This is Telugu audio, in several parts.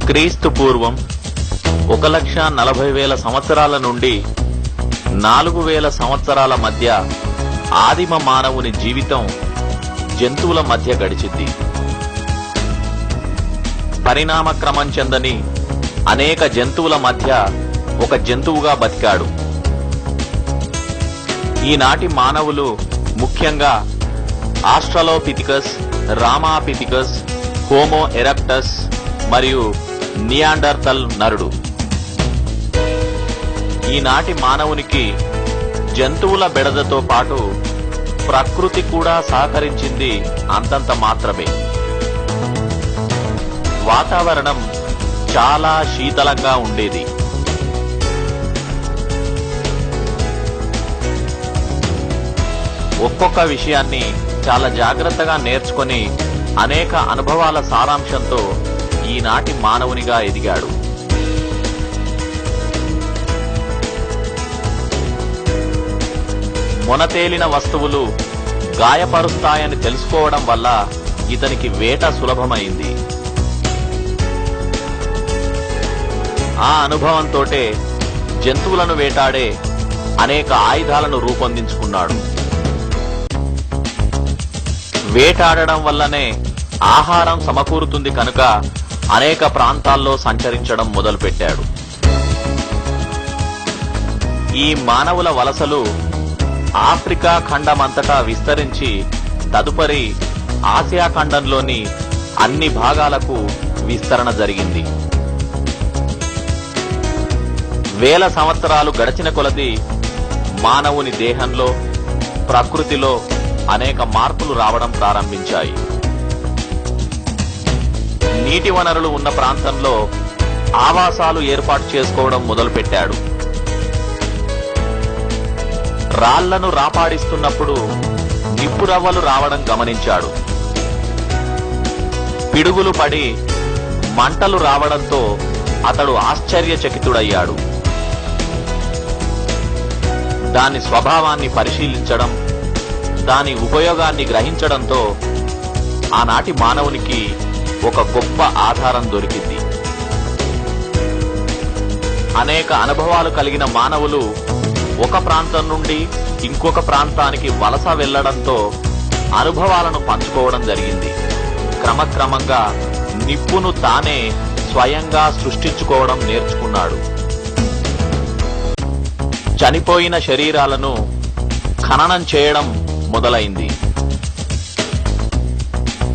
క్రీస్తు పూర్వం 1,40,000 సంవత్సరాల నుండి 4,000 సంవత్సరాల మధ్య ఆదిమ మానవుని జీవితం జంతువుల మధ్య గడిచింది. పరిణామ క్రమం చెందని అనేక జంతువుల మధ్య ఒక జంతువుగా బతికాడు. ఈనాటి మానవులు ముఖ్యంగా ఆస్ట్రలోపిథికస్, రామాపిథికస్, హోమో ఎరెక్టస్ మరియు నియాండర్తల్ నరుడు. ఈనాటి మానవునికి జంతువుల బెడదతో పాటు ప్రకృతి కూడా సహకరించింది అంతంత మాత్రమే. వాతావరణం చాలా శీతలంగా ఉండేది. ఒక్కొక్క విషయాన్ని చాలా జాగ్రత్తగా నేర్చుకొని అనేక అనుభవాల సారాంశంతో ఈనాటి మానవునిగా ఎదిగాడు. మొనతేలిన వస్తువులు గాయపరుస్తాయని తెలుసుకోవడం వల్ల ఇతనికి వేట సులభమైంది. ఆ అనుభవంతోటే జంతువులను వేటాడే అనేక ఆయుధాలను రూపొందించుకున్నాడు. వేటాడడం వల్లనే ఆహారం సమకూరుతుంది కనుక అనేక ప్రాంతాల్లో సంచరించడం మొదలుపెట్టాడు. ఈ మానవుల వలసలు ఆఫ్రికా ఖండమంతటా విస్తరించి తదుపరి ఆసియా ఖండంలోని అన్ని భాగాలకు విస్తరణ జరిగింది. వేల సంవత్సరాలు గడిచిన కొలది మానవుని దేహంలో, ప్రకృతిలో అనేక మార్పులు రావడం ప్రారంభించాయి. నీటి వనరులు ఉన్న ప్రాంతంలో ఆవాసాలు ఏర్పాటు చేసుకోవడం మొదలుపెట్టాడు. రాళ్లను రాపాడిస్తున్నప్పుడు నిప్పురవ్వలు రావడం గమనించాడు. పిడుగులు పడి మంటలు రావడంతో అతడు ఆశ్చర్యచకితుడయ్యాడు. దాని స్వభావాన్ని పరిశీలించడం, దాని ఉపయోగాన్ని గ్రహించడంతో ఆనాటి మానవునికి ఒక గొప్ప ఆధారం దొరికింది. అనేక అనుభవాలు కలిగిన మానవులు ఒక ప్రాంతం నుండి ఇంకొక ప్రాంతానికి వలస వెళ్లడంతో అనుభవాలను పంచుకోవడం జరిగింది. క్రమక్రమంగా నిప్పును తానే స్వయంగా సృష్టించుకోవడం నేర్చుకున్నాడు. చనిపోయిన శరీరాలను ఖననం చేయడం మొదలైంది.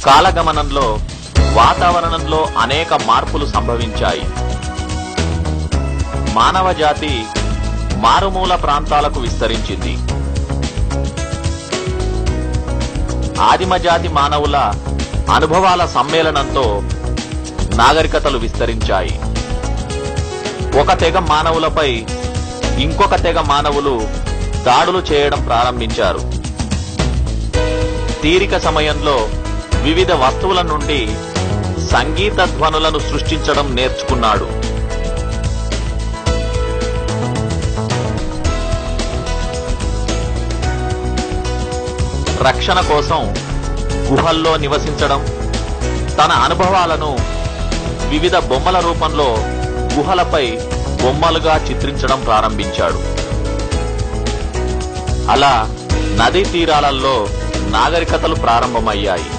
కాలగమనంలో వాతావరణంలో అనేక మార్పులు సంభవించాయి. మానవ జాతి మారుమూల ప్రాంతాలకు విస్తరించింది. ఆదిమ జాతి మానవుల అనుభవాల సమ్మేళనంతో నాగరికతలు విస్తరించాయి. ఒక తెగ మానవులపై ఇంకొక తెగ మానవులు దాడులు చేయడం ప్రారంభించారు. తీరిక సమయంలో వివిధ వస్తువుల నుండి సంగీత ధ్వనులను సృష్టించడం నేర్చుకున్నాడు. రక్షణ కోసం గుహల్లో నివసించడం, తన అనుభవాలను వివిధ బొమ్మల రూపంలో గుహలపై బొమ్మలుగా చిత్రించడం ప్రారంభించాడు. అలా నదీ తీరాలలో నాగరికతలు ప్రారంభమయ్యాయి.